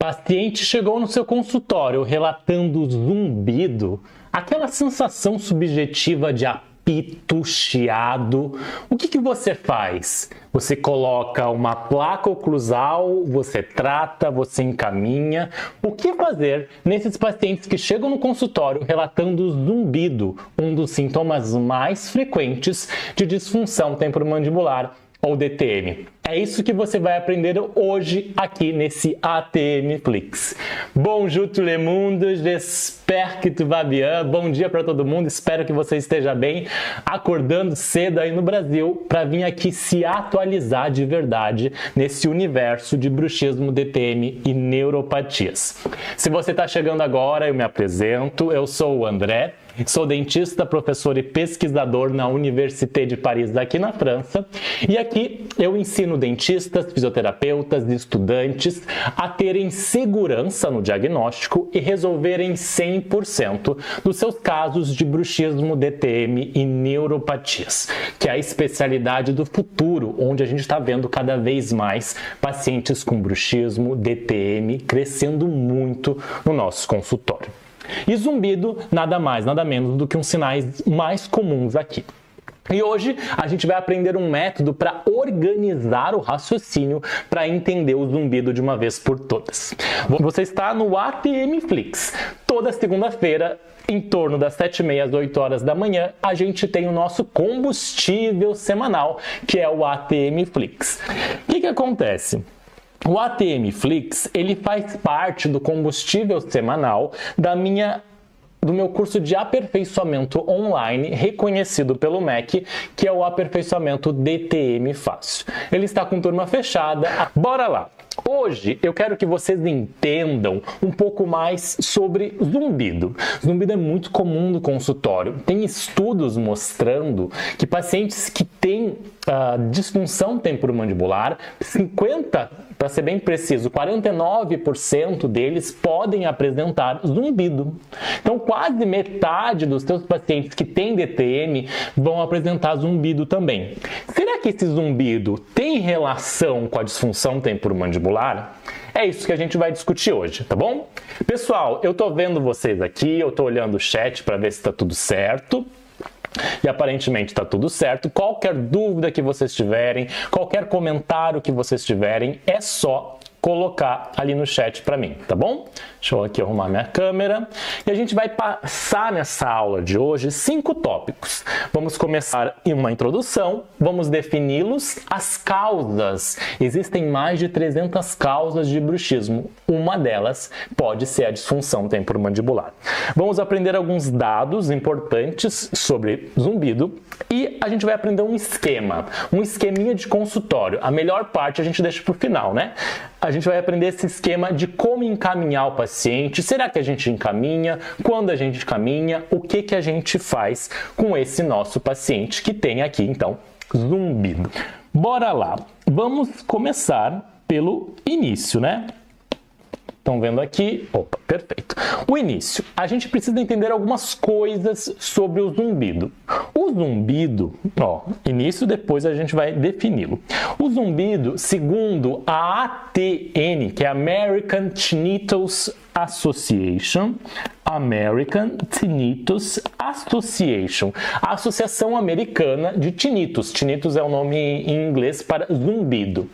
Paciente chegou no seu consultório relatando zumbido, aquela sensação subjetiva de apito, chiado. O que você faz? Você coloca uma placa oclusal, você trata, você encaminha. O que fazer nesses pacientes que chegam no consultório relatando zumbido, um dos sintomas mais frequentes de disfunção temporomandibular ou DTM? É isso que você vai aprender hoje aqui nesse ATM Flix. Bonjour tout le monde, j'espère que tu vas bien. Bom dia para todo mundo, espero que você esteja bem, acordando cedo aí no Brasil para vir aqui se atualizar de verdade nesse universo de bruxismo, DTM e neuropatias. Se você está chegando agora, eu me apresento, eu sou o André. Sou dentista, professor e pesquisador na Université de Paris, aqui na França. E aqui eu ensino dentistas, fisioterapeutas e estudantes a terem segurança no diagnóstico e resolverem 100% dos seus casos de bruxismo, DTM e neuropatias, que é a especialidade do futuro, onde a gente está vendo cada vez mais pacientes com bruxismo, DTM crescendo muito no nosso consultório. E zumbido, nada mais, nada menos do que uns sinais mais comuns aqui. E hoje a gente vai aprender um método para organizar o raciocínio para entender o zumbido de uma vez por todas. Você está no ATM Flix. Toda segunda-feira, em torno das 7h30 às 8 horas da manhã, a gente tem o nosso combustível semanal, que é o ATM Flix. O que acontece? O ATM Flix, ele faz parte do combustível semanal do meu curso de aperfeiçoamento online, reconhecido pelo MEC, que é o aperfeiçoamento DTM Fácil. Ele está com turma fechada. Bora lá! Hoje eu quero que vocês entendam um pouco mais sobre zumbido. Zumbido é muito comum no consultório. Tem estudos mostrando que pacientes que têm disfunção temporomandibular, 50%, para ser bem preciso, 49% deles podem apresentar zumbido. Então, quase metade dos seus pacientes que têm DTM vão apresentar zumbido também. Será que esse zumbido tem relação com a disfunção temporomandibular? É isso que a gente vai discutir hoje, tá bom? Pessoal, eu tô vendo vocês aqui, eu tô olhando o chat para ver se tá tudo certo. E aparentemente está tudo certo. Qualquer dúvida que vocês tiverem, qualquer comentário que vocês tiverem, é só colocar ali no chat para mim, tá bom? Deixa eu aqui arrumar minha câmera. E a gente vai passar nessa aula de hoje 5 tópicos. Vamos começar em uma introdução, vamos defini-los, as causas. Existem mais de 300 causas de bruxismo. Uma delas pode ser a disfunção temporomandibular. Vamos aprender alguns dados importantes sobre zumbido e a gente vai aprender um esqueminha de consultório. A melhor parte a gente deixa para o final, né? A gente vai aprender esse esquema de como encaminhar o paciente. Será que a gente encaminha? Quando a gente encaminha? O que a gente faz com esse nosso paciente que tem aqui, então, zumbido? Bora lá. Vamos começar pelo início, né? Estão vendo aqui? Opa, perfeito. O início. A gente precisa entender algumas coisas sobre o zumbido. O zumbido, início, depois a gente vai defini-lo. O zumbido, segundo a ATN, que é American Tinnitus Association, a Associação Americana de Tinnitus. Tinnitus é o nome em inglês para zumbido.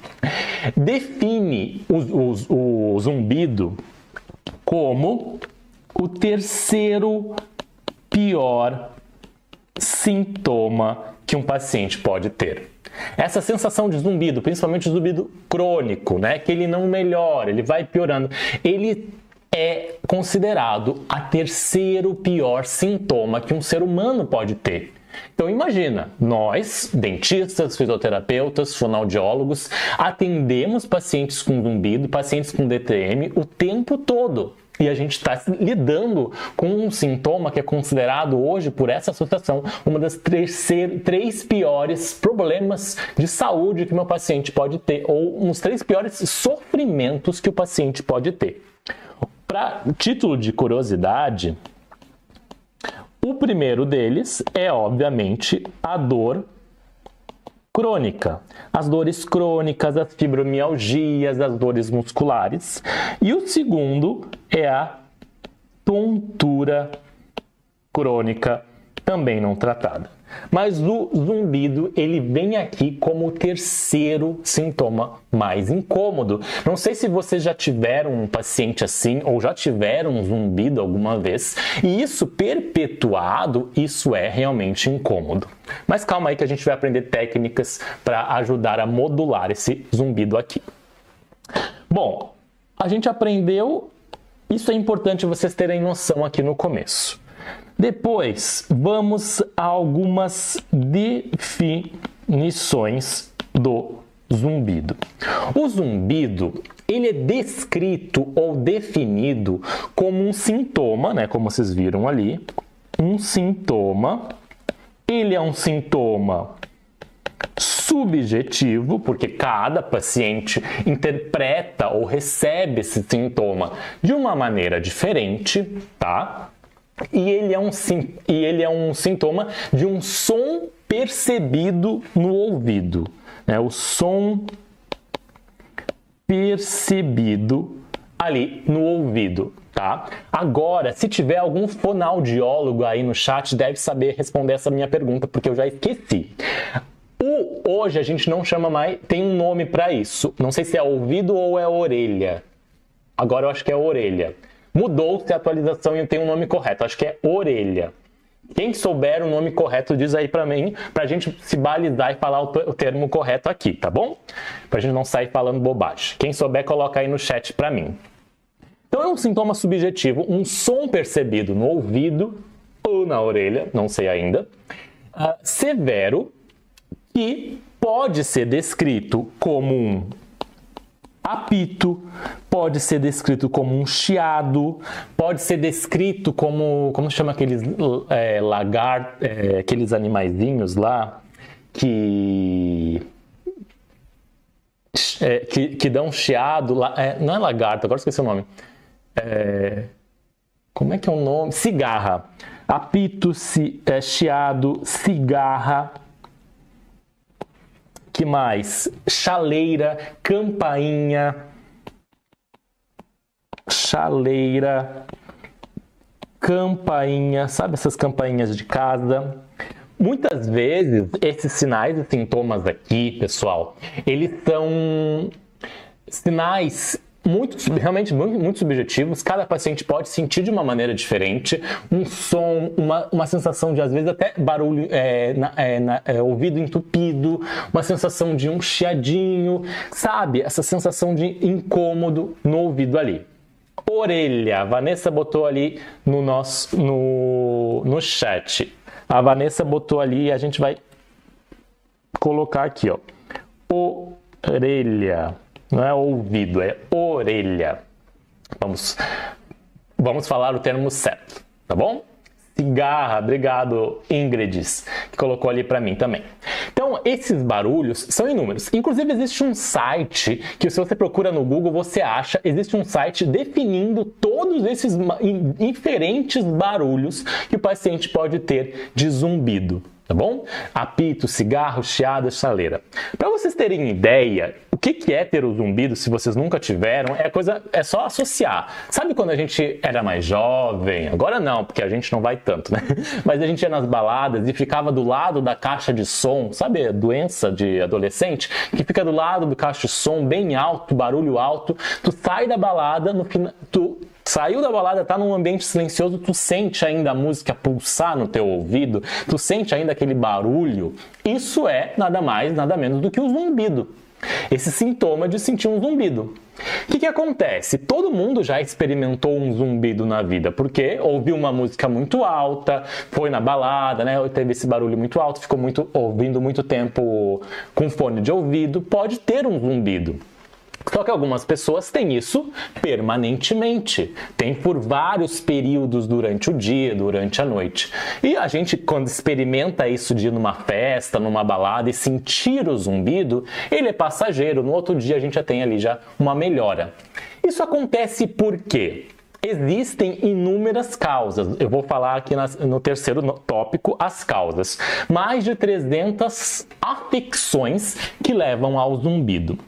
Define o zumbido como o terceiro pior sintoma que um paciente pode ter. Essa sensação de zumbido, principalmente o zumbido crônico, né, que ele não melhora, ele vai piorando, ele é considerado a terceiro pior sintoma que um ser humano pode ter. Então imagina, nós, dentistas, fisioterapeutas, fonoaudiólogos, atendemos pacientes com zumbido, pacientes com DTM o tempo todo. E a gente está lidando com um sintoma que é considerado hoje, por essa associação, uma das três piores problemas de saúde que meu paciente pode ter, ou uns 3 piores sofrimentos que o paciente pode ter. Para título de curiosidade, o primeiro deles é, obviamente, a dor crônica. As dores crônicas, as fibromialgias, as dores musculares. E o segundo é a tontura crônica, também não tratada. Mas o zumbido, ele vem aqui como o terceiro sintoma mais incômodo. Não sei se vocês já tiveram um paciente assim ou já tiveram um zumbido alguma vez. E isso perpetuado, isso é realmente incômodo. Mas calma aí que a gente vai aprender técnicas para ajudar a modular esse zumbido aqui. Bom, a gente aprendeu, isso é importante vocês terem noção aqui no começo. Depois, vamos a algumas definições do zumbido. O zumbido, ele é descrito ou definido como um sintoma, né, como vocês viram ali, um sintoma. Ele é um sintoma subjetivo, porque cada paciente interpreta ou recebe esse sintoma de uma maneira diferente, tá? E ele é um sintoma de um som percebido no ouvido, né? O som percebido ali no ouvido, tá? Agora, se tiver algum fonoaudiólogo aí no chat, deve saber responder essa minha pergunta, porque eu já esqueci. Hoje a gente não chama mais, tem um nome para isso. Não sei se é ouvido ou é orelha. Agora eu acho que é orelha. Mudou-se a atualização e tem um nome correto. Acho que é orelha. Quem souber o nome correto, diz aí pra mim, pra gente se balizar e falar o termo correto aqui, tá bom? Pra gente não sair falando bobagem. Quem souber, coloca aí no chat pra mim. Então é um sintoma subjetivo, um som percebido no ouvido ou na orelha, não sei ainda, severo, que pode ser descrito como um apito, pode ser descrito como um chiado, pode ser descrito como se chama aqueles aqueles animaizinhos lá que dão chiado, não é lagarto, agora esqueci o nome. Como é que é o nome? Cigarra. Apito, chiado, cigarra. Que mais? Chaleira, campainha, sabe essas campainhas de casa? Muitas vezes, esses sinais e sintomas aqui, pessoal, eles são sinais realmente muito subjetivos. Cada paciente pode sentir de uma maneira diferente um som, uma sensação de, às vezes, até barulho, ouvido entupido, uma sensação de um chiadinho, sabe? Essa sensação de incômodo no ouvido ali. Orelha, a Vanessa botou ali no chat. A Vanessa botou ali e a gente vai colocar aqui, ó. Orelha. Não é ouvido, é orelha. Vamos falar o termo certo, tá bom? Cigarra, obrigado, Ingrid, que colocou ali para mim também. Então, esses barulhos são inúmeros. Inclusive, existe um site que, se você procura no Google, você acha, existe um site definindo todos esses diferentes barulhos que o paciente pode ter de zumbido. Tá bom? Apito, cigarro, chiado, chaleira. Para vocês terem ideia, o que é ter o zumbido, se vocês nunca tiveram, é só associar. Sabe quando a gente era mais jovem? Agora não, porque a gente não vai tanto, né? Mas a gente ia nas baladas e ficava do lado da caixa de som, sabe a doença de adolescente? Que fica do lado do caixa de som, bem alto, barulho alto. Tu sai da balada, no final... Saiu da balada, tá num ambiente silencioso, tu sente ainda a música pulsar no teu ouvido, tu sente ainda aquele barulho. Isso é nada mais, nada menos do que o zumbido. Esse sintoma de sentir um zumbido. O que acontece? Todo mundo já experimentou um zumbido na vida, porque ouviu uma música muito alta, foi na balada, né? Teve esse barulho muito alto, ficou ouvindo muito tempo com fone de ouvido, pode ter um zumbido. Só que algumas pessoas têm isso permanentemente, tem por vários períodos durante o dia, durante a noite. E a gente, quando experimenta isso de ir numa festa, numa balada e sentir o zumbido, ele é passageiro, no outro dia a gente já tem ali uma melhora. Isso acontece por quê? Existem inúmeras causas. Eu vou falar aqui no terceiro tópico, as causas. Mais de 300 afecções que levam ao zumbido.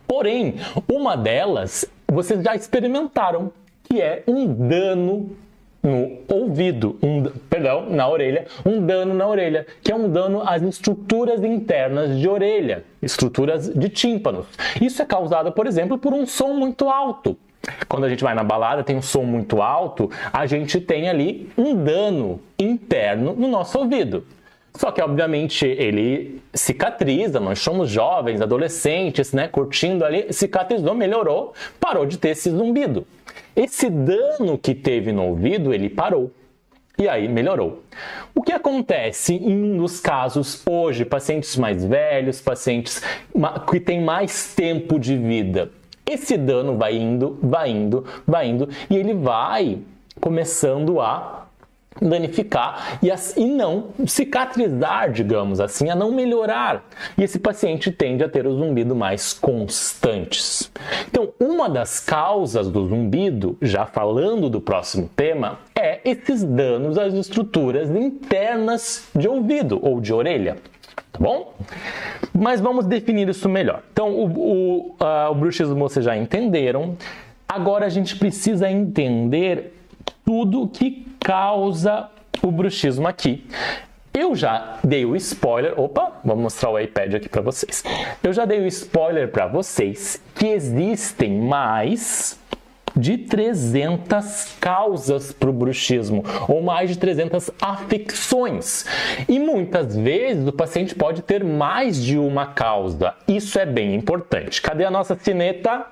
Porém, uma delas vocês já experimentaram, que é um dano no ouvido, na orelha, um dano na orelha, que é um dano às estruturas internas de orelha, estruturas de tímpanos. Isso é causado, por exemplo, por um som muito alto. Quando a gente vai na balada, tem um som muito alto, a gente tem ali um dano interno no nosso ouvido. Só que, obviamente, ele cicatriza, nós somos jovens, adolescentes, né, curtindo ali, cicatrizou, melhorou, parou de ter esse zumbido. Esse dano que teve no ouvido, ele parou. E aí melhorou. O que acontece nos casos hoje, pacientes mais velhos, pacientes que têm mais tempo de vida? Esse dano vai indo, e ele vai começando a danificar e não cicatrizar, digamos assim, a não melhorar. E esse paciente tende a ter o zumbido mais constantes. Então, uma das causas do zumbido, já falando do próximo tema, é esses danos às estruturas internas de ouvido ou de orelha. Tá bom? Mas vamos definir isso melhor. Então, o bruxismo vocês já entenderam. Agora a gente precisa entender tudo que causa o bruxismo aqui. Eu já dei o spoiler, vou mostrar o iPad aqui para vocês. Eu já dei o spoiler para vocês que existem mais de 300 causas para o bruxismo, ou mais de 300 afecções. E muitas vezes o paciente pode ter mais de uma causa. Isso é bem importante. Cadê a nossa sineta?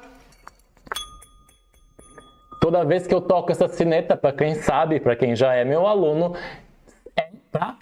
Toda vez que eu toco essa sineta, para quem sabe, para quem já é meu aluno, é para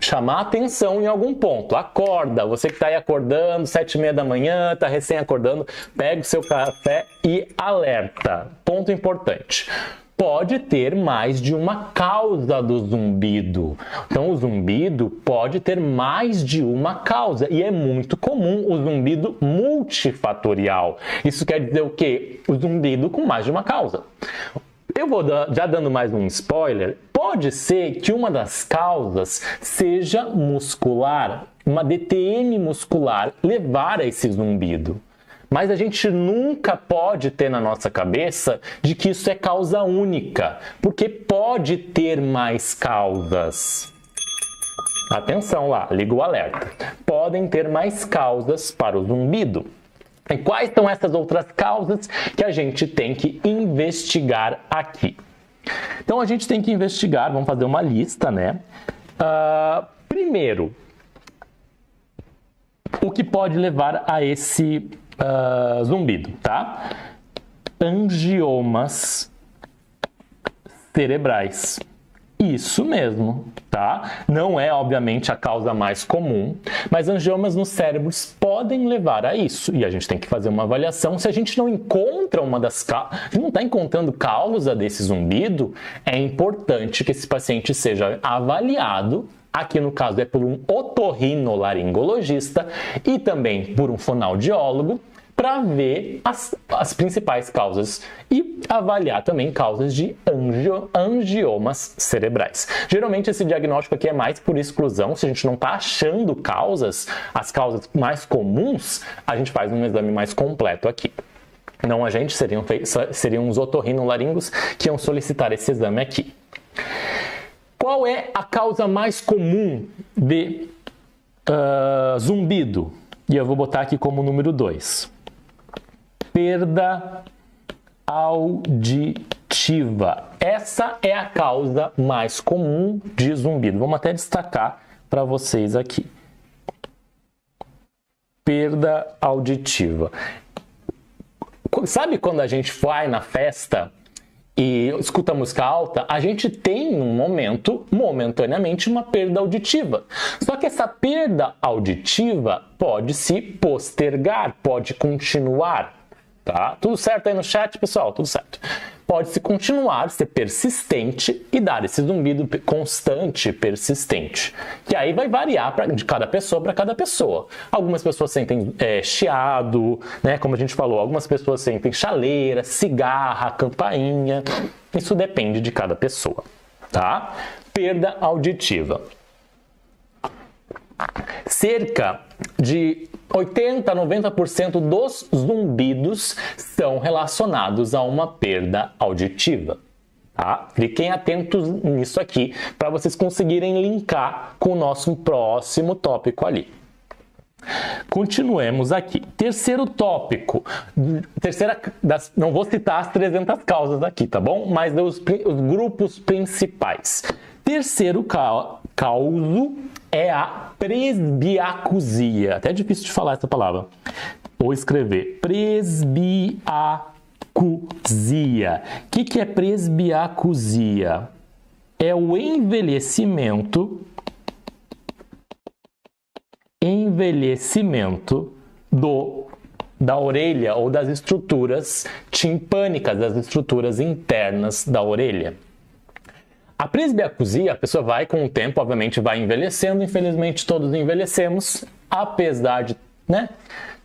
chamar atenção em algum ponto. Acorda, você que está aí acordando, 7h30 da manhã, está recém acordando, pega o seu café e alerta. Ponto importante. Pode ter mais de uma causa do zumbido. Então, o zumbido pode ter mais de uma causa. E é muito comum o zumbido multifatorial. Isso quer dizer o quê? O zumbido com mais de uma causa. Eu vou já dando mais um spoiler. Pode ser que uma das causas seja muscular, uma DTM muscular levar a esse zumbido. Mas a gente nunca pode ter na nossa cabeça de que isso é causa única, porque pode ter mais causas. Atenção lá, liga o alerta. Podem ter mais causas para o zumbido. E quais são essas outras causas que a gente tem que investigar aqui? Então a gente tem que investigar, vamos fazer uma lista, né? Primeiro, o que pode levar a esse zumbido, tá? Angiomas cerebrais. Isso mesmo, tá? Não é, obviamente, a causa mais comum, mas angiomas nos cérebros podem levar a isso. E a gente tem que fazer uma avaliação. Se a gente não encontra uma das causas, não está encontrando causa desse zumbido, é importante que esse paciente seja avaliado. Aqui no caso é por um otorrinolaringologista e também por um fonoaudiólogo, para ver as principais causas e avaliar também causas de angiomas cerebrais. Geralmente esse diagnóstico aqui é mais por exclusão. Se a gente não está achando causas, as causas mais comuns, a gente faz um exame mais completo aqui. Não a gente, seriam os otorrinolaringos que iam solicitar esse exame aqui. Qual é a causa mais comum de zumbido? E eu vou botar aqui como número 2. Perda auditiva. Essa é a causa mais comum de zumbido. Vamos até destacar para vocês aqui. Perda auditiva. Sabe quando a gente vai na festa e escuta música alta, a gente tem num momento, momentaneamente, uma perda auditiva. Só que essa perda auditiva pode se postergar, pode continuar. Tá? Tudo certo aí no chat, pessoal? Tudo certo. pode-se continuar, ser persistente e dar esse zumbido constante, persistente. Que aí vai variar de cada pessoa para cada pessoa. Algumas pessoas sentem chiado, né? Como a gente falou, algumas pessoas sentem chaleira, cigarra, campainha. Isso depende de cada pessoa, tá? Perda auditiva. Cerca de 80 a 90% dos zumbidos são relacionados a uma perda auditiva. Tá? Fiquem atentos nisso aqui para vocês conseguirem linkar com o nosso próximo tópico ali. Continuemos aqui. Terceiro tópico. Não vou citar as 300 causas aqui, tá bom? Mas os grupos principais. Terceiro causo é a presbiacusia. Até é difícil de falar essa palavra. Vou escrever presbiacusia. O que é presbiacusia? É o envelhecimento da orelha ou das estruturas timpânicas, das estruturas internas da orelha. A presbiacusia, a pessoa vai com o tempo, obviamente vai envelhecendo, infelizmente todos envelhecemos, apesar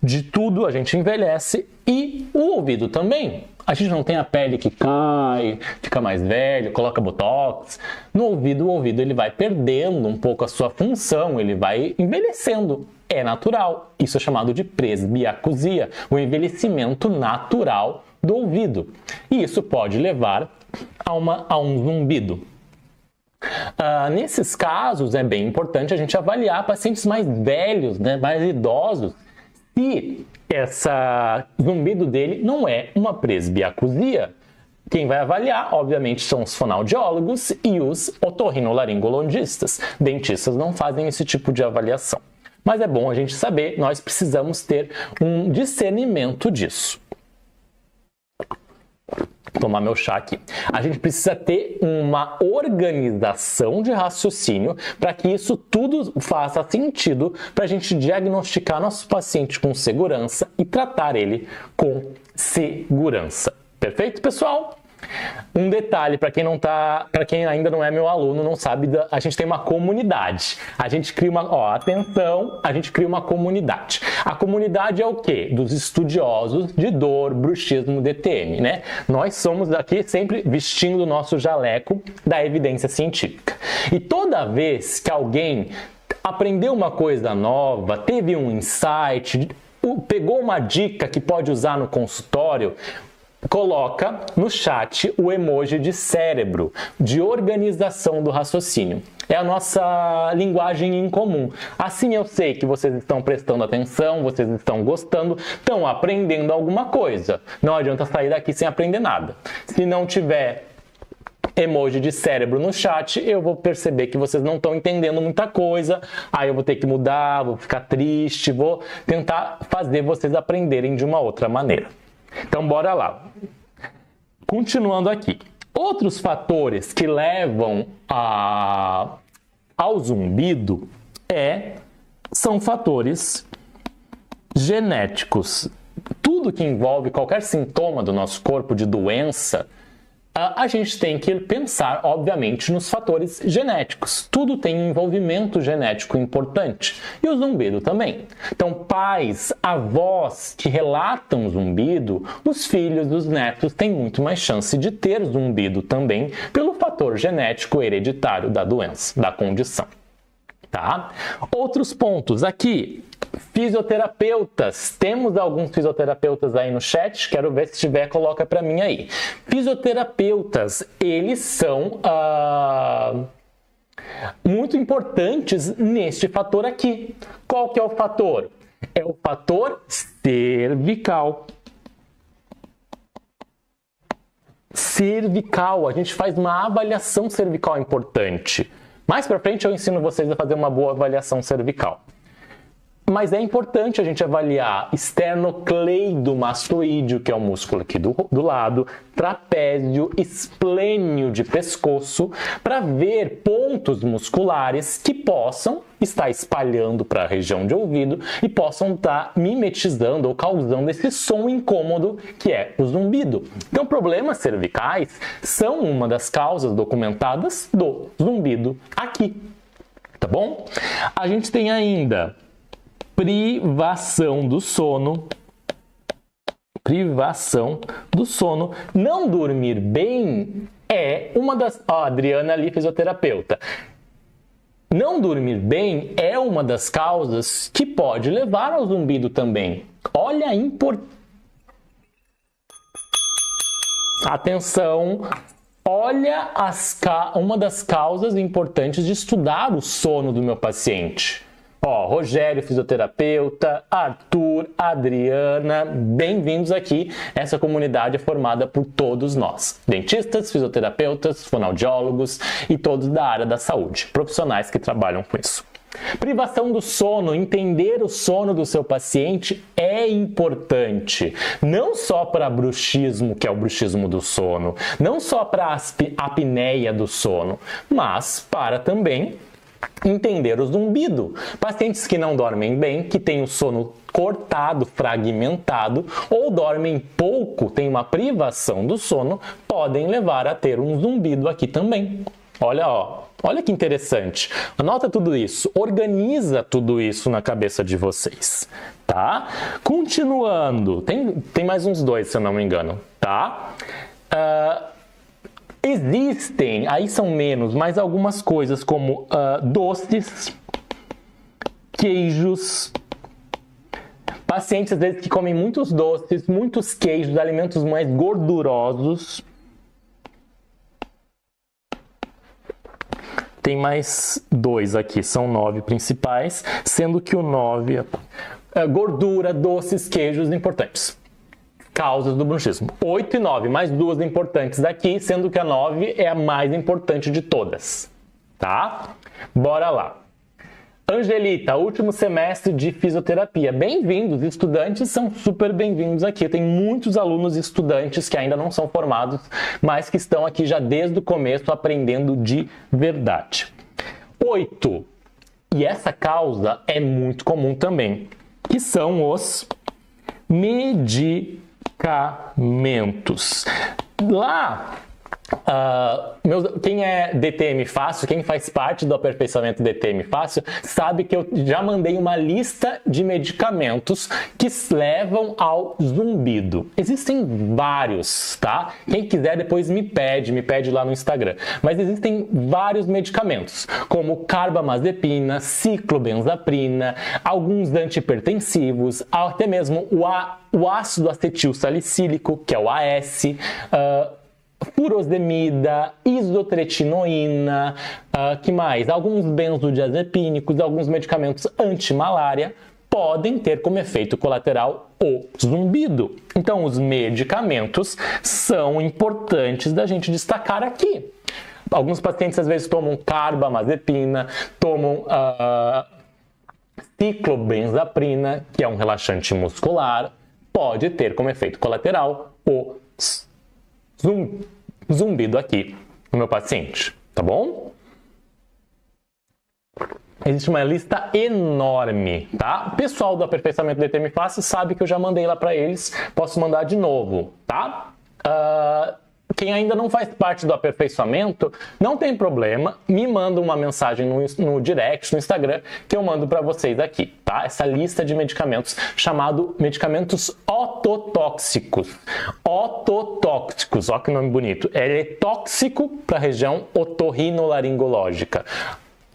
de tudo a gente envelhece e o ouvido também. A gente não tem a pele que cai, fica mais velho, coloca botox. No ouvido, o ouvido ele vai perdendo um pouco a sua função, ele vai envelhecendo. É natural. Isso é chamado de presbiacusia, o envelhecimento natural do ouvido. E isso pode levar a um zumbido. Nesses casos, é bem importante a gente avaliar pacientes mais velhos, mais idosos, se esse zumbido dele não é uma presbiacusia. Quem vai avaliar, obviamente, são os fonoaudiólogos e os otorrinolaringologistas. Dentistas não fazem esse tipo de avaliação. Mas é bom a gente saber, nós precisamos ter um discernimento disso. Vou tomar meu chá aqui. A gente precisa ter uma organização de raciocínio para que isso tudo faça sentido para a gente diagnosticar nosso paciente com segurança e tratar ele com segurança. Perfeito, pessoal? Um detalhe para quem ainda não é meu aluno, não sabe, a gente tem uma comunidade. A gente cria a gente cria uma comunidade. A comunidade é o quê? Dos estudiosos de dor, bruxismo, DTM, né? Nós somos aqui sempre vestindo o nosso jaleco da evidência científica. E toda vez que alguém aprendeu uma coisa nova, teve um insight, pegou uma dica que pode usar no consultório, coloca no chat o emoji de cérebro, de organização do raciocínio. É a nossa linguagem em comum. Assim eu sei que vocês estão prestando atenção, vocês estão gostando, estão aprendendo alguma coisa. Não adianta sair daqui sem aprender nada. Se não tiver emoji de cérebro no chat, eu vou perceber que vocês não estão entendendo muita coisa, aí eu vou ter que mudar, vou ficar triste, vou tentar fazer vocês aprenderem de uma outra maneira. Então, bora lá. Continuando aqui. Outros fatores que levam ao zumbido são fatores genéticos. Tudo que envolve qualquer sintoma do nosso corpo de doença, a gente tem que pensar, obviamente, nos fatores genéticos. Tudo tem um envolvimento genético importante. E o zumbido também. Então, pais, avós que relatam zumbido, os filhos, os netos têm muito mais chance de ter zumbido também pelo fator genético hereditário da doença, da condição. Tá? Outros pontos aqui. Fisioterapeutas. Temos alguns fisioterapeutas aí no chat. Quero ver se tiver, coloca para mim aí. Fisioterapeutas, eles são muito importantes neste fator aqui. Qual que é o fator? É o fator cervical. Cervical. A gente faz uma avaliação cervical importante. Mais para frente eu ensino vocês a fazer uma boa avaliação cervical. Mas é importante a gente avaliar esternocleidomastoídeo, que é o músculo aqui do lado, trapézio, esplênio de pescoço, para ver pontos musculares que possam estar espalhando para a região de ouvido e possam estar mimetizando ou causando esse som incômodo que é o zumbido. Então, problemas cervicais são uma das causas documentadas do zumbido aqui, tá bom? A gente tem ainda privação do sono. Privação do sono. Não dormir bem é uma das... Ó, a Adriana ali, fisioterapeuta. Não dormir bem é uma das causas que pode levar ao zumbido também. Olha a importância. Atenção! Olha uma das causas importantes de estudar o sono do meu paciente. Ó, Rogério, fisioterapeuta, Arthur, Adriana, bem-vindos aqui. Essa comunidade é formada por todos nós, dentistas, fisioterapeutas, fonoaudiólogos e todos da área da saúde, profissionais que trabalham com isso. Privação do sono, entender o sono do seu paciente é importante, não só para bruxismo, que é o bruxismo do sono, não só para a apneia do sono, mas para também entender o zumbido. Pacientes que não dormem bem, que têm o sono cortado, fragmentado ou dormem pouco, têm uma privação do sono, podem levar a ter um zumbido aqui também. Olha, ó, olha que interessante. Anota tudo isso, organiza tudo isso na cabeça de vocês, tá? Continuando, tem mais uns dois, se eu não me engano, tá? Existem, aí são menos, mas algumas coisas como doces, queijos. Pacientes, às vezes, que comem muitos doces, muitos queijos, alimentos mais gordurosos. Tem mais dois aqui, são 9 principais, sendo que o 9 é gordura, doces, queijos importantes. Causas do bruxismo. 8 e 9, mais duas importantes aqui, sendo que a 9 é a mais importante de todas, tá? Bora lá. Angelita, último semestre de fisioterapia. Bem-vindos, estudantes são super bem-vindos aqui. Tem muitos alunos e estudantes que ainda não são formados, mas que estão aqui já desde o começo aprendendo de verdade. 8. E essa causa é muito comum também, que são os medicamentos. Lá, quem é DTM Fácil, quem faz parte do aperfeiçoamento DTM Fácil, sabe que eu já mandei uma lista de medicamentos que levam ao zumbido. Existem vários, tá? Quem quiser depois me pede lá no Instagram. Mas existem vários medicamentos, como carbamazepina, ciclobenzaprina, alguns antihipertensivos, até mesmo o ácido acetil salicílico, que é o AS, furosemida, isotretinoína, que mais? Alguns benzodiazepínicos, alguns medicamentos anti-malária podem ter como efeito colateral o zumbido. Então, os medicamentos são importantes da gente destacar aqui. Alguns pacientes às vezes tomam carbamazepina, tomam ciclobenzaprina, que é um relaxante muscular, pode ter como efeito colateral o zumbido aqui no meu paciente, tá bom? Existe uma lista enorme, tá? O pessoal do aperfeiçoamento do DTM Fácil sabe que eu já mandei lá para eles, posso mandar de novo, tá? Quem ainda não faz parte do aperfeiçoamento, não tem problema, me manda uma mensagem no direct, no Instagram, que eu mando para vocês aqui, tá? Essa lista de medicamentos, chamado medicamentos ototóxicos. Ototóxicos, ó que nome bonito. Ele é tóxico para a região otorrinolaringológica.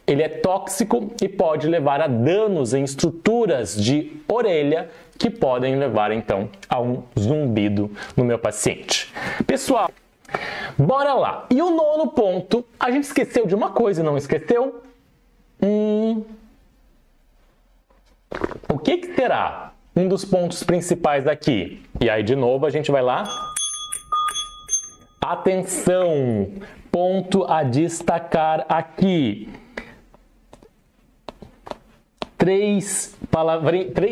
Ele é tóxico e pode levar a danos em estruturas de orelha que podem levar, então, a um zumbido no meu paciente. Pessoal, bora lá. E o 9º ponto, a gente esqueceu de uma coisa, não esqueceu? O que será um dos pontos principais aqui? E aí, de novo, a gente vai lá. Atenção! Ponto a destacar aqui. 3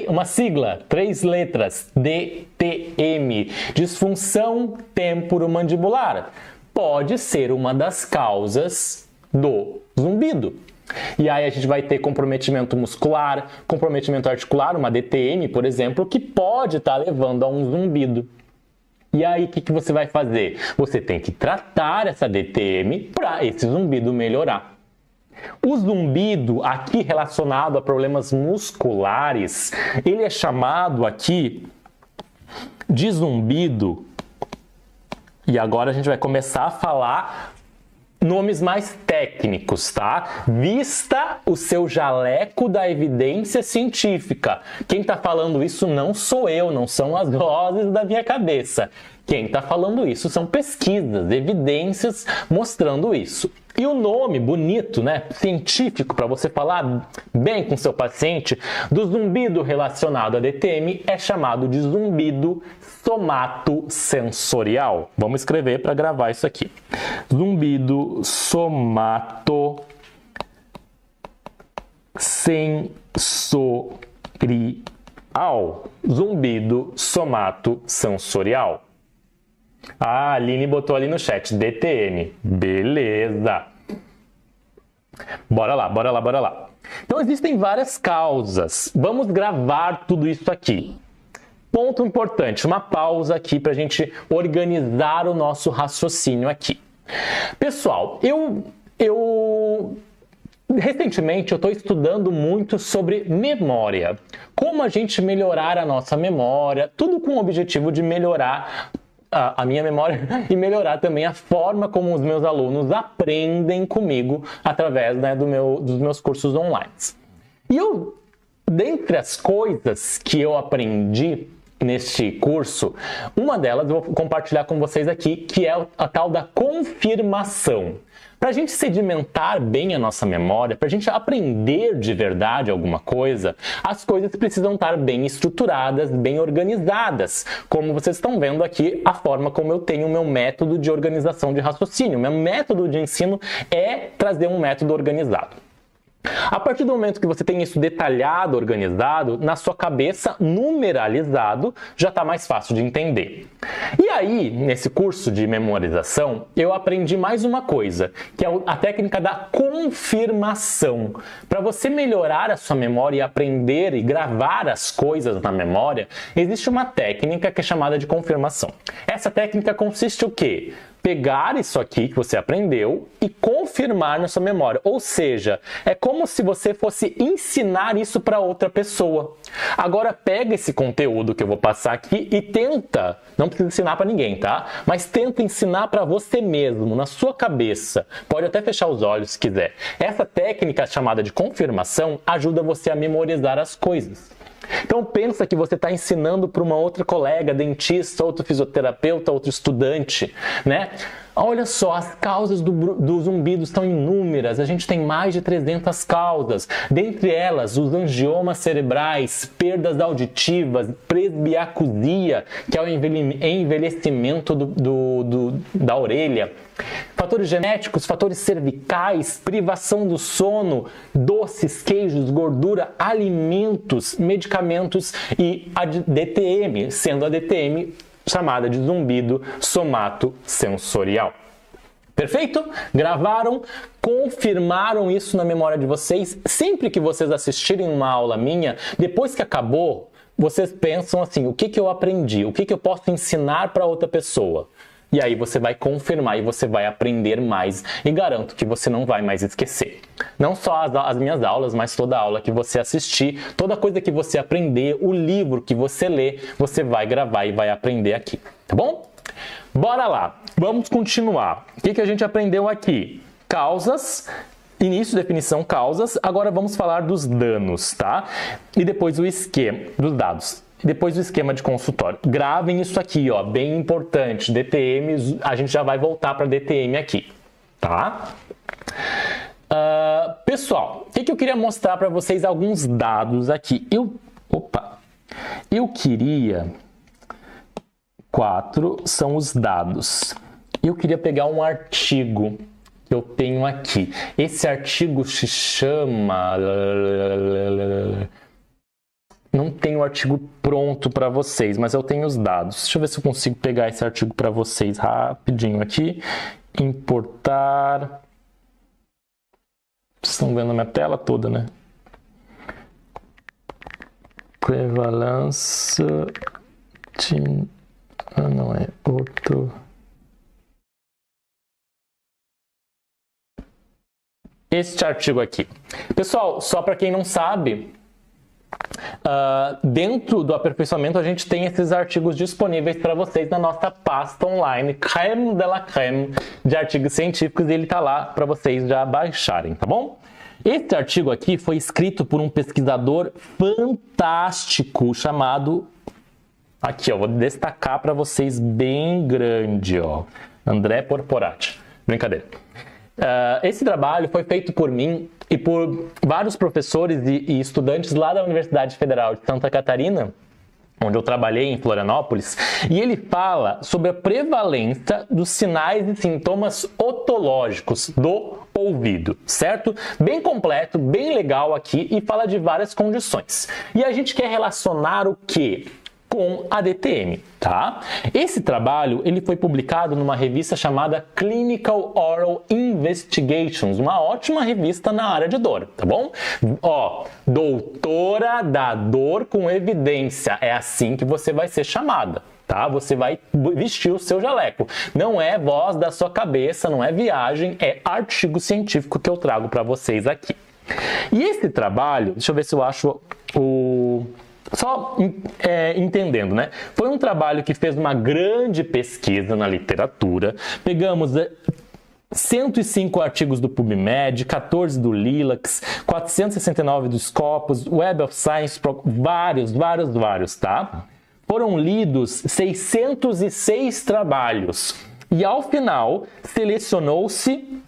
uma sigla, 3 letras, DTM, disfunção temporomandibular. Pode ser uma das causas do zumbido. E aí a gente vai ter comprometimento muscular, comprometimento articular, uma DTM, por exemplo, que pode estar levando a um zumbido. E aí o que você vai fazer? Você tem que tratar essa DTM para esse zumbido melhorar. O zumbido aqui relacionado a problemas musculares, ele é chamado aqui de zumbido. E agora a gente vai começar a falar nomes mais técnicos, tá? Vista o seu jaleco da evidência científica. Quem tá falando isso não sou eu, não são as vozes da minha cabeça. Quem tá falando isso são pesquisas, evidências mostrando isso. E o nome bonito, né, científico, para você falar bem com seu paciente, do zumbido relacionado a DTM é chamado de zumbido somatosensorial. Vamos escrever para gravar isso aqui. Zumbido somatosensorial. Zumbido somatosensorial. Ah, a Aline botou ali no chat, DTM. Beleza. Bora lá, bora lá, bora lá. Então existem várias causas. Vamos gravar tudo isso aqui. Ponto importante, uma pausa aqui para a gente organizar o nosso raciocínio aqui. Pessoal, recentemente eu estou estudando muito sobre memória. Como a gente melhorar a nossa memória, tudo com o objetivo de melhorar a minha memória e melhorar também a forma como os meus alunos aprendem comigo através, né, dos meus cursos online. E dentre as coisas que eu aprendi neste curso, uma delas eu vou compartilhar com vocês aqui, que é a tal da confirmação. Para a gente sedimentar bem a nossa memória, para a gente aprender de verdade alguma coisa, as coisas precisam estar bem estruturadas, bem organizadas. Como vocês estão vendo aqui, a forma como eu tenho o meu método de organização de raciocínio. Meu método de ensino é trazer um método organizado. A partir do momento que você tem isso detalhado, organizado, na sua cabeça, numeralizado, já está mais fácil de entender. E aí, nesse curso de memorização, eu aprendi mais uma coisa, que é a técnica da confirmação. Para você melhorar a sua memória e aprender e gravar as coisas na memória, existe uma técnica que é chamada de confirmação. Essa técnica consiste o quê? Pegar isso aqui que você aprendeu e confirmar na sua memória. Ou seja, é como se você fosse ensinar isso para outra pessoa. Agora pega esse conteúdo que eu vou passar aqui e tenta, não precisa ensinar para ninguém, tá? Mas tenta ensinar para você mesmo, na sua cabeça. Pode até fechar os olhos se quiser. Essa técnica chamada de confirmação ajuda você a memorizar as coisas. Então pensa que você está ensinando para uma outra colega, dentista, outro fisioterapeuta, outro estudante, né? Olha só, as causas do zumbido são inúmeras, a gente tem mais de 300 causas, dentre elas os angiomas cerebrais, perdas auditivas, presbiacusia, que é o envelhecimento da orelha, fatores genéticos, fatores cervicais, privação do sono, doces, queijos, gordura, alimentos, medicamentos e a DTM, sendo a DTM chamada de zumbido somatosensorial. Perfeito? Gravaram, confirmaram isso na memória de vocês. Sempre que vocês assistirem uma aula minha, depois que acabou, vocês pensam assim, o que eu aprendi? O que eu posso ensinar para outra pessoa? E aí você vai confirmar e você vai aprender mais e garanto que você não vai mais esquecer. Não só as minhas aulas, mas toda aula que você assistir, toda coisa que você aprender, o livro que você lê, você vai gravar e vai aprender aqui, tá bom? Bora lá, vamos continuar. O que a gente aprendeu aqui? Causas, início, definição, causas. Agora vamos falar dos danos, tá? E depois o esquema dos dados. Depois do esquema de consultório. Gravem isso aqui, ó, bem importante. DTM, a gente já vai voltar para DTM aqui, tá? Pessoal, o que eu queria mostrar para vocês alguns dados aqui. Eu queria... 4 são os dados. Eu queria pegar um artigo que eu tenho aqui. Esse artigo se chama... não tenho o artigo pronto para vocês, mas eu tenho os dados. Deixa eu ver se eu consigo pegar esse artigo para vocês rapidinho aqui. Importar. Vocês estão vendo a minha tela toda, né? Prevalência de... não é outro... Este artigo aqui. Pessoal, só para quem não sabe, dentro do aperfeiçoamento a gente tem esses artigos disponíveis para vocês na nossa pasta online, crème de la crème de artigos científicos, e ele está lá para vocês já baixarem, tá bom? Este artigo aqui foi escrito por um pesquisador fantástico chamado... Aqui, ó, vou destacar para vocês bem grande, ó. André Porporati. Brincadeira. Esse trabalho foi feito por mim e por vários professores e estudantes lá da Universidade Federal de Santa Catarina, onde eu trabalhei em Florianópolis, e ele fala sobre a prevalência dos sinais e sintomas otológicos do ouvido, certo? Bem completo, bem legal aqui, e fala de várias condições. E a gente quer relacionar o quê? Com a DTM, tá? Esse trabalho, ele foi publicado numa revista chamada Clinical Oral Investigations, uma ótima revista na área de dor, tá bom? Ó, doutora da dor com evidência, é assim que você vai ser chamada, tá? Você vai vestir o seu jaleco. Não é voz da sua cabeça, não é viagem, é artigo científico que eu trago para vocês aqui. E esse trabalho, deixa eu ver se eu acho o... Só entendendo, né? Foi um trabalho que fez uma grande pesquisa na literatura. Pegamos 105 artigos do PubMed, 14 do Lilacs, 469 do Scopus, Web of Science, vários, tá? Foram lidos 606 trabalhos e, ao final, selecionou-se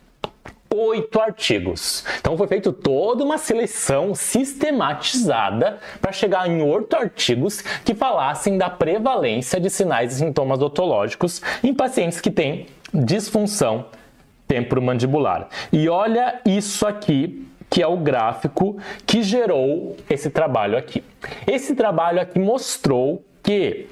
8 artigos. Então foi feita toda uma seleção sistematizada para chegar em 8 artigos que falassem da prevalência de sinais e sintomas otológicos em pacientes que têm disfunção temporomandibular. E olha isso aqui, que é o gráfico que gerou esse trabalho aqui. Esse trabalho aqui mostrou que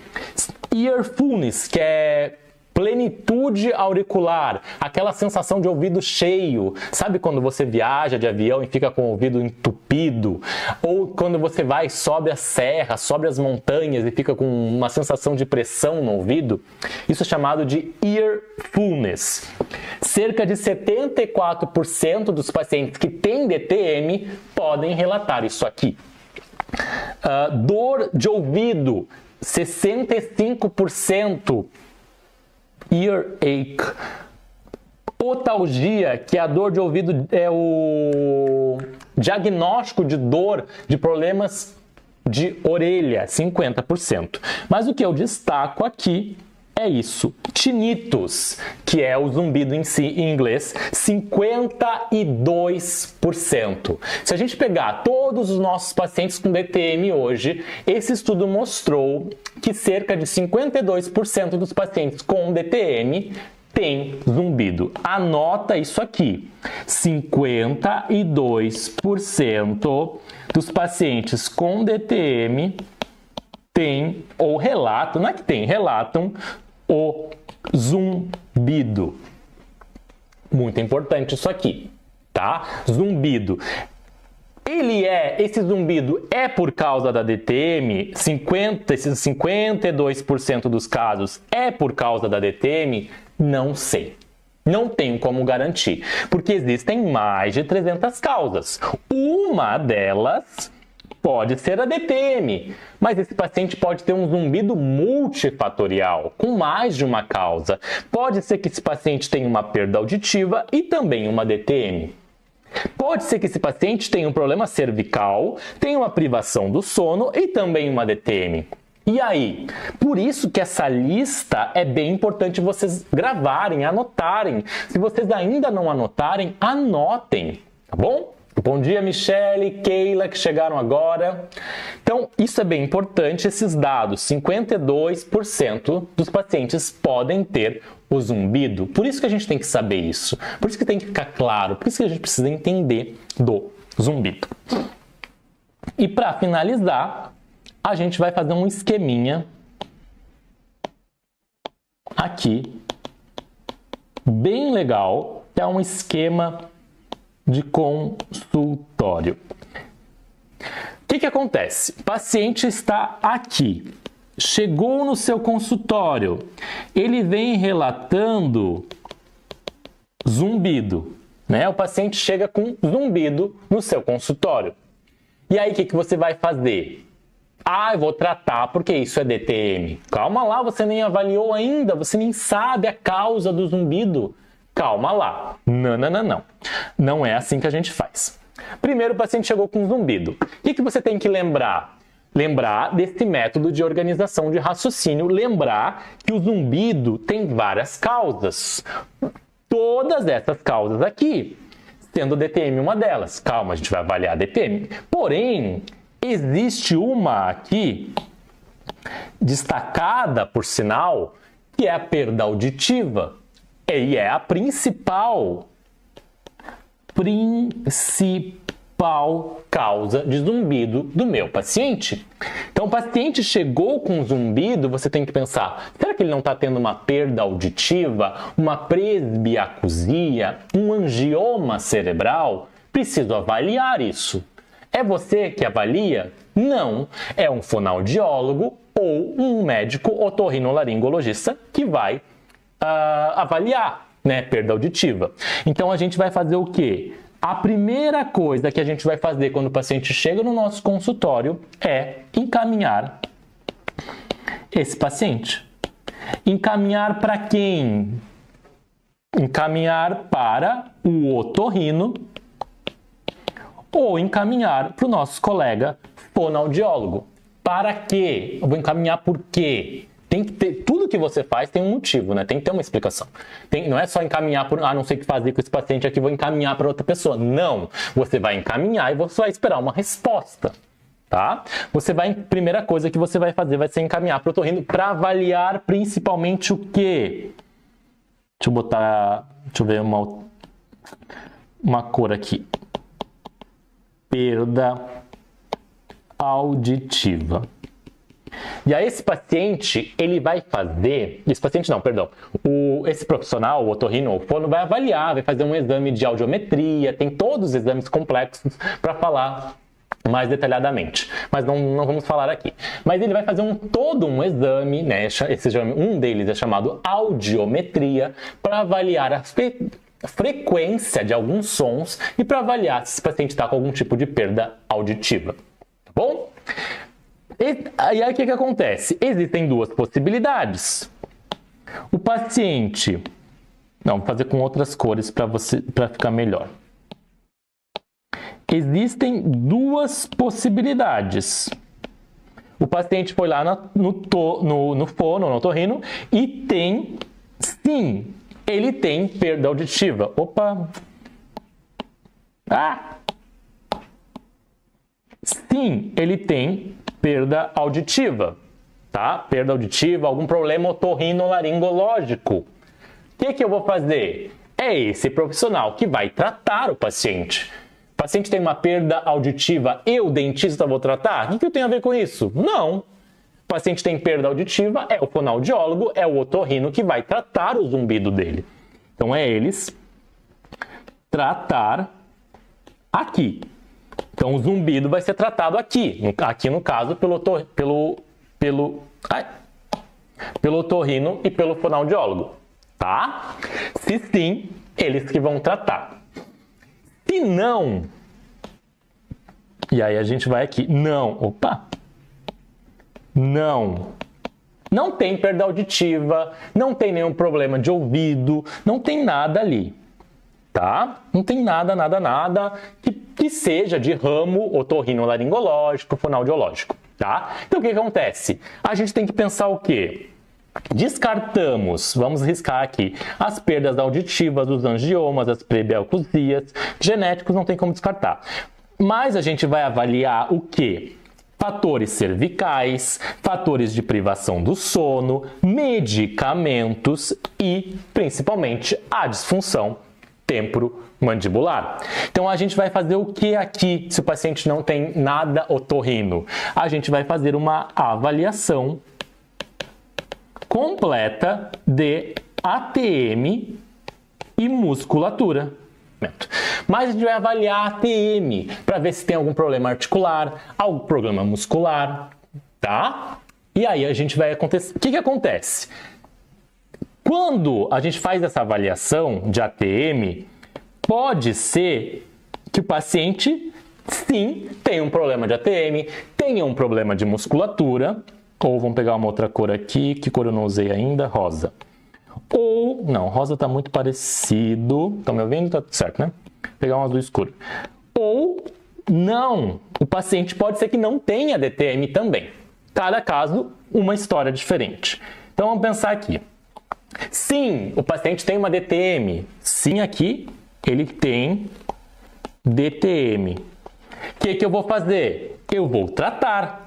earfulness, que é plenitude auricular, aquela sensação de ouvido cheio, sabe quando você viaja de avião e fica com o ouvido entupido? Ou quando você vai, sobe a serra, sobe as montanhas e fica com uma sensação de pressão no ouvido? Isso é chamado de earfulness. Cerca de 74% dos pacientes que têm DTM podem relatar isso aqui. Dor de ouvido, 65%. Earache. Otalgia, que é a dor de ouvido, é o diagnóstico de dor de problemas de orelha, 50%. Mas o que eu destaco aqui é isso. Tinnitus, que é o zumbido em si, em inglês, 52%. Se a gente pegar todos os nossos pacientes com DTM hoje, esse estudo mostrou que cerca de 52% dos pacientes com DTM tem zumbido. Anota isso aqui. 52% dos pacientes com DTM tem ou relatam, não é que tem, relatam o zumbido. Muito importante isso aqui, tá? Zumbido. Esse zumbido é por causa da DTM? Esses 52% dos casos é por causa da DTM? Não sei. Não tenho como garantir, porque existem mais de 300 causas. Uma delas pode ser a DTM, mas esse paciente pode ter um zumbido multifatorial, com mais de uma causa. Pode ser que esse paciente tenha uma perda auditiva e também uma DTM. Pode ser que esse paciente tenha um problema cervical, tenha uma privação do sono e também uma DTM. E aí? Por isso que essa lista é bem importante vocês gravarem, anotarem. Se vocês ainda não anotarem, anotem, tá bom? Bom dia, Michele, Keila, que chegaram agora. Então, isso é bem importante, esses dados. 52% dos pacientes podem ter o zumbido. Por isso que a gente tem que saber isso. Por isso que tem que ficar claro. Por isso que a gente precisa entender do zumbido. E para finalizar, a gente vai fazer um esqueminha aqui, bem legal, que é um esquema de consultório. O que acontece? O paciente está aqui, chegou no seu consultório, ele vem relatando zumbido, né? O paciente chega com zumbido no seu consultório. E aí, o que você vai fazer? Ah, eu vou tratar porque isso é DTM. Calma lá, você nem avaliou ainda, você nem sabe a causa do zumbido. Calma lá. Não, não, não, não. Não é assim que a gente faz. Primeiro, o paciente chegou com zumbido. O que você tem que lembrar? Lembrar desse método de organização de raciocínio. Lembrar que o zumbido tem várias causas. Todas essas causas aqui, sendo DTM uma delas. Calma, a gente vai avaliar a DTM. Porém, existe uma aqui, destacada por sinal, que é a perda auditiva. E é a principal causa de zumbido do meu paciente. Então, o paciente chegou com zumbido, você tem que pensar, será que ele não está tendo uma perda auditiva, uma presbiacusia, um angioma cerebral? Preciso avaliar isso. É você que avalia? Não. É um fonoaudiólogo ou um médico otorrinolaringologista que vai avaliar, né, perda auditiva. Então, a gente vai fazer o quê? A primeira coisa que a gente vai fazer quando o paciente chega no nosso consultório é encaminhar esse paciente. Encaminhar para quem? Encaminhar para o otorrino ou encaminhar para o nosso colega fonoaudiólogo. Para quê? Eu vou encaminhar por quê? Tem que ter, tudo que você faz tem um motivo, né? Tem que ter uma explicação. Não é só encaminhar por, não sei o que fazer com esse paciente aqui, vou encaminhar para outra pessoa. Não, você vai encaminhar e você vai esperar uma resposta, tá? Primeira coisa que você vai fazer vai ser encaminhar para o otorrino para avaliar principalmente o quê? Deixa eu ver uma cor aqui. Perda auditiva. E aí esse paciente, ele vai fazer... Esse profissional, o otorrino ou o fono, vai avaliar, vai fazer um exame de audiometria, tem todos os exames complexos para falar mais detalhadamente. Mas não vamos falar aqui. Mas ele vai fazer todo um exame, né? Esse exame, um deles é chamado audiometria, para avaliar a frequência de alguns sons e para avaliar se esse paciente está com algum tipo de perda auditiva. Tá bom? E aí o que acontece? Existem duas possibilidades. O paciente... Vou fazer com outras cores para ficar melhor. Existem duas possibilidades. O paciente foi lá no fono, no otorrino, e ele tem perda auditiva. Sim, ele tem perda auditiva, tá? Perda auditiva, algum problema otorrinolaringológico. O que eu vou fazer? É esse profissional que vai tratar o paciente. O paciente tem uma perda auditiva, eu, dentista, vou tratar? O que eu tenho a ver com isso? Não. O paciente tem perda auditiva, é o fonoaudiólogo, é o otorrino que vai tratar o zumbido dele. Então, é eles tratar aqui. Então, o zumbido vai ser tratado aqui. Aqui, no caso, pelo otorrino e pelo fonoaudiólogo. Tá? Se sim, eles que vão tratar. Se não... E aí, a gente vai aqui. Não tem perda auditiva, não tem nenhum problema de ouvido, não tem nada ali. Tá? Não tem nada que seja de ramo otorrinolaringológico, fonoaudiológico, tá? Então, o que acontece? A gente tem que pensar o quê? Descartamos, vamos riscar aqui, as perdas auditivas, os angiomas, as presbiacusias, genéticos não tem como descartar. Mas a gente vai avaliar o quê? Fatores cervicais, fatores de privação do sono, medicamentos e, principalmente, a disfunção temporomandibular. Então a gente vai fazer o que aqui se o paciente não tem nada otorrino? A gente vai fazer uma avaliação completa de ATM e musculatura. Mas a gente vai avaliar a ATM para ver se tem algum problema articular, algum problema muscular, tá? E aí a gente vai acontecer. O que acontece? Quando a gente faz essa avaliação de ATM, pode ser que o paciente, sim, tenha um problema de ATM, tenha um problema de musculatura, ou vamos pegar uma outra cor aqui, que cor eu não usei ainda? Rosa. Ou, não, rosa está muito parecido, estão me ouvindo? Tá tudo certo, né? Vou pegar um azul escuro. Ou, não, o paciente pode ser que não tenha DTM também. Cada caso, uma história diferente. Então, vamos pensar aqui. Sim, o paciente tem uma DTM. Sim, aqui ele tem DTM. O que eu vou fazer? Eu vou tratar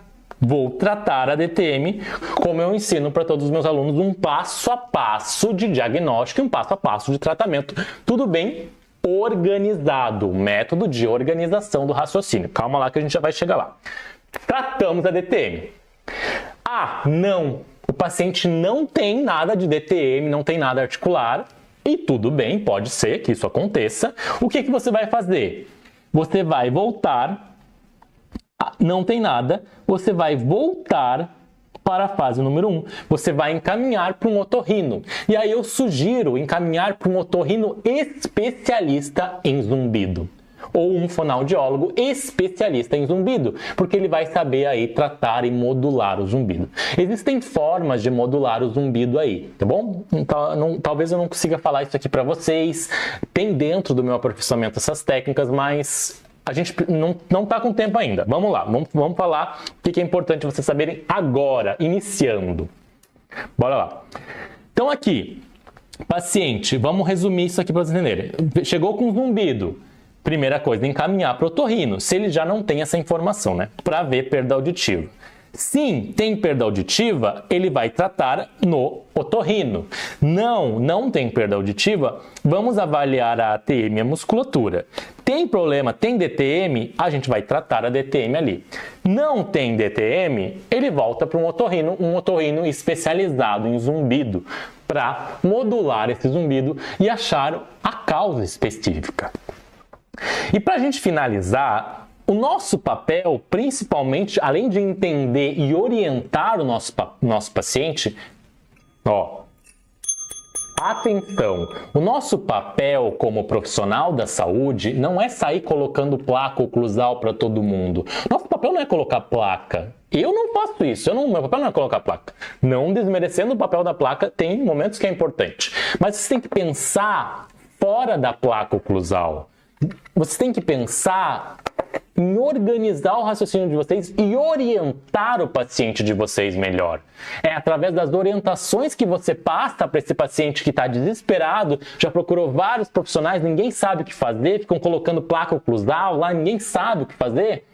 a DTM, como eu ensino para todos os meus alunos, um passo a passo de diagnóstico e um passo a passo de tratamento. Tudo bem organizado, método de organização do raciocínio. Calma lá que a gente já vai chegar lá. Tratamos a DTM. Ah, não! O paciente não tem nada de DTM, não tem nada articular, e tudo bem, pode ser que isso aconteça. O que você vai fazer? Você vai voltar, não tem nada, você vai voltar para a fase número 1. Você vai encaminhar para um otorrino. E aí eu sugiro encaminhar para um otorrino especialista em zumbido. Ou um fonoaudiólogo especialista em zumbido, porque ele vai saber aí tratar e modular o zumbido. Existem formas de modular o zumbido aí, tá bom? Então, talvez eu não consiga falar isso aqui para vocês, tem dentro do meu aperfeiçoamento essas técnicas, mas a gente não tá com tempo ainda. Vamos lá, vamos falar o que é importante vocês saberem agora, iniciando. Bora lá. Então aqui, paciente, vamos resumir isso aqui para vocês entenderem. Chegou com zumbido. Primeira coisa, encaminhar para o otorrino, se ele já não tem essa informação, né? Para ver perda auditiva. Sim, tem perda auditiva, ele vai tratar no otorrino. Não tem perda auditiva, vamos avaliar a ATM e a musculatura. Tem problema, tem DTM, a gente vai tratar a DTM ali. Não tem DTM, ele volta para um otorrino especializado em zumbido, para modular esse zumbido e achar a causa específica. E para a gente finalizar, o nosso papel, principalmente, além de entender e orientar o nosso paciente, atenção, o nosso papel como profissional da saúde não é sair colocando placa oclusal para todo mundo. Nosso papel não é colocar placa. Eu não faço isso, meu papel não é colocar placa. Não desmerecendo o papel da placa, tem momentos que é importante. Mas você tem que pensar fora da placa oclusal. Você tem que pensar em organizar o raciocínio de vocês e orientar o paciente de vocês melhor. É através das orientações que você passa para esse paciente que está desesperado, já procurou vários profissionais, ninguém sabe o que fazer, ficam colocando placa oclusal lá, ninguém sabe o que fazer.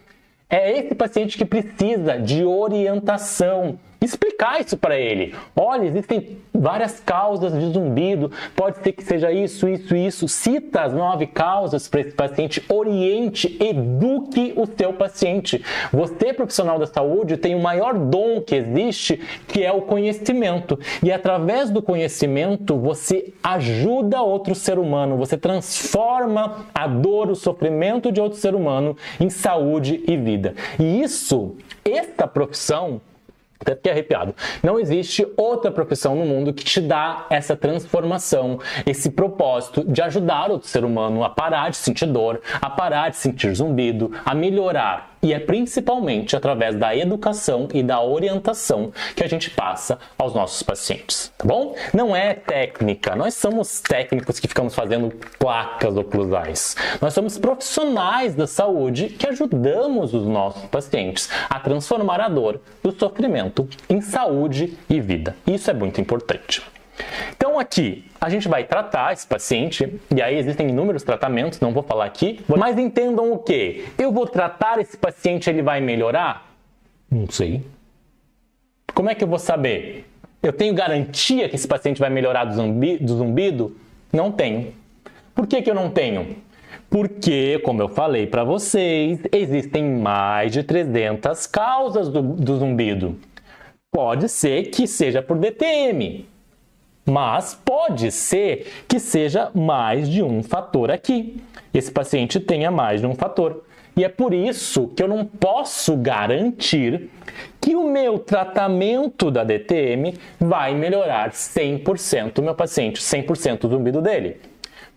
É esse paciente que precisa de orientação. Explicar isso para ele. Olha, existem várias causas de zumbido, pode ser que seja isso. Cita as 9 causas para esse paciente, oriente, eduque o seu paciente. Você, profissional da saúde, tem o maior dom que existe, que é o conhecimento. E através do conhecimento, você ajuda outro ser humano, você transforma a dor, o sofrimento de outro ser humano em saúde e vida. E esta profissão, até fiquei arrepiado. Não existe outra profissão no mundo que te dá essa transformação, esse propósito de ajudar outro ser humano a parar de sentir dor, a parar de sentir zumbido, a melhorar. E é principalmente através da educação e da orientação que a gente passa aos nossos pacientes, tá bom? Não é técnica, nós somos técnicos que ficamos fazendo placas oclusais. Nós somos profissionais da saúde que ajudamos os nossos pacientes a transformar a dor e o sofrimento em saúde e vida. Isso é muito importante. Então aqui, a gente vai tratar esse paciente, e aí existem inúmeros tratamentos, não vou falar aqui, mas entendam o quê? Eu vou tratar esse paciente, ele vai melhorar? Não sei. Como é que eu vou saber? Eu tenho garantia que esse paciente vai melhorar do zumbido? Não tenho. Por que eu não tenho? Porque, como eu falei para vocês, existem mais de 300 causas do zumbido. Pode ser que seja por DTM, mas pode ser que seja mais de um fator aqui. Esse paciente tenha mais de um fator. E é por isso que eu não posso garantir que o meu tratamento da DTM vai melhorar 100% o meu paciente, 100% o zumbido dele.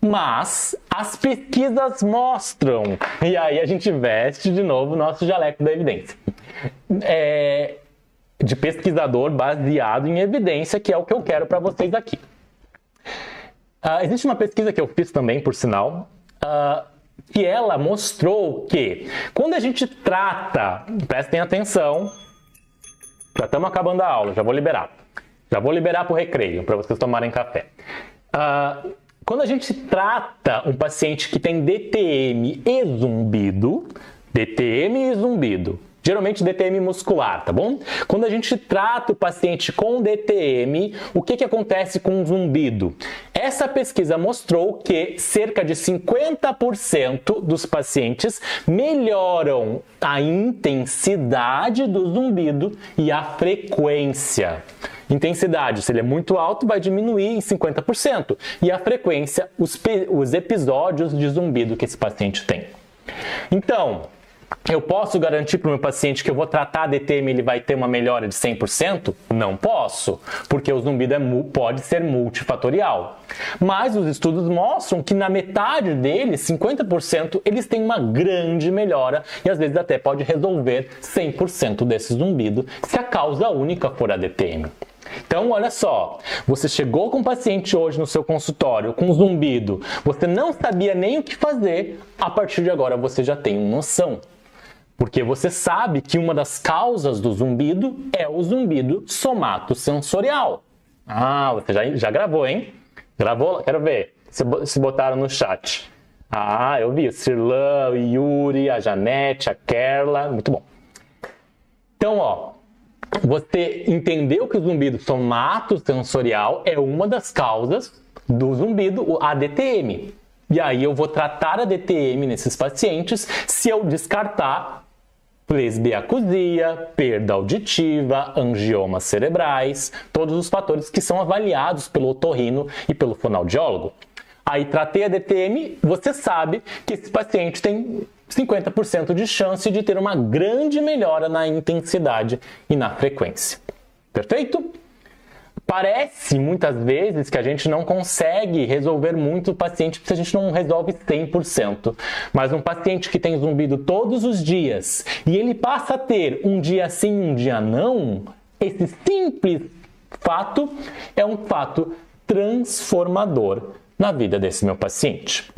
Mas as pesquisas mostram, e aí a gente veste de novo o nosso jaleco da evidência, de pesquisador baseado em evidência, que é o que eu quero para vocês aqui. Existe uma pesquisa que eu fiz também, por sinal, que ela mostrou que quando a gente trata, prestem atenção, já estamos acabando a aula, já vou liberar para o recreio, para vocês tomarem café. Quando a gente trata um paciente que tem DTM e zumbido, geralmente DTM muscular, tá bom? Quando a gente trata o paciente com DTM, o que acontece com o zumbido? Essa pesquisa mostrou que cerca de 50% dos pacientes melhoram a intensidade do zumbido e a frequência. Intensidade, se ele é muito alto, vai diminuir em 50%. E a frequência, os episódios de zumbido que esse paciente tem. Então, eu posso garantir para o meu paciente que eu vou tratar a DTM e ele vai ter uma melhora de 100%? Não posso, porque o zumbido pode ser multifatorial. Mas os estudos mostram que na metade deles, 50%, eles têm uma grande melhora e às vezes até pode resolver 100% desse zumbido se a causa única for a DTM. Então, olha só, você chegou com um paciente hoje no seu consultório com zumbido, você não sabia nem o que fazer, a partir de agora você já tem noção. Porque você sabe que uma das causas do zumbido é o zumbido somatosensorial. Você já gravou, hein? Gravou? Quero ver se botaram no chat. Eu vi. O Sirlan, o Yuri, a Janete, a Kerla. Muito bom. Então, você entendeu que o zumbido somatosensorial é uma das causas do zumbido, a DTM. E aí eu vou tratar a DTM nesses pacientes se eu descartar presbiacusia, perda auditiva, angiomas cerebrais, todos os fatores que são avaliados pelo otorrino e pelo fonoaudiólogo. Aí tratei a DTM, você sabe que esse paciente tem 50% de chance de ter uma grande melhora na intensidade e na frequência. Perfeito? Parece muitas vezes que a gente não consegue resolver muito o paciente se a gente não resolve 100%. Mas um paciente que tem zumbido todos os dias e ele passa a ter um dia sim, um dia não, esse simples fato é um fato transformador na vida desse meu paciente.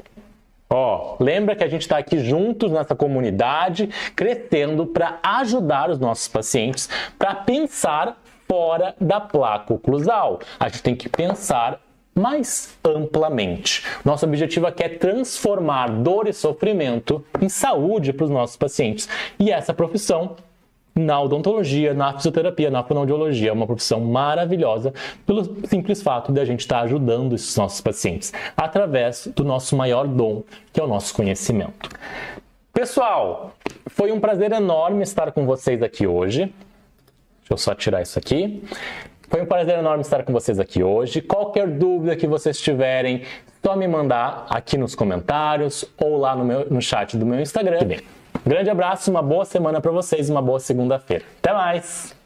Lembra que a gente está aqui juntos nessa comunidade, crescendo para ajudar os nossos pacientes para pensar fora da placa oclusal. A gente tem que pensar mais amplamente. Nosso objetivo aqui é transformar dor e sofrimento em saúde para os nossos pacientes. E essa profissão, na odontologia, na fisioterapia, na fonoaudiologia, é uma profissão maravilhosa pelo simples fato de a gente estar ajudando esses nossos pacientes através do nosso maior dom, que é o nosso conhecimento. Pessoal, foi um prazer enorme estar com vocês aqui hoje. Deixa eu só tirar isso aqui. Foi um prazer enorme estar com vocês aqui hoje. Qualquer dúvida que vocês tiverem, só me mandar aqui nos comentários ou lá no chat do meu Instagram. Grande abraço, uma boa semana para vocês, uma boa segunda-feira. Até mais!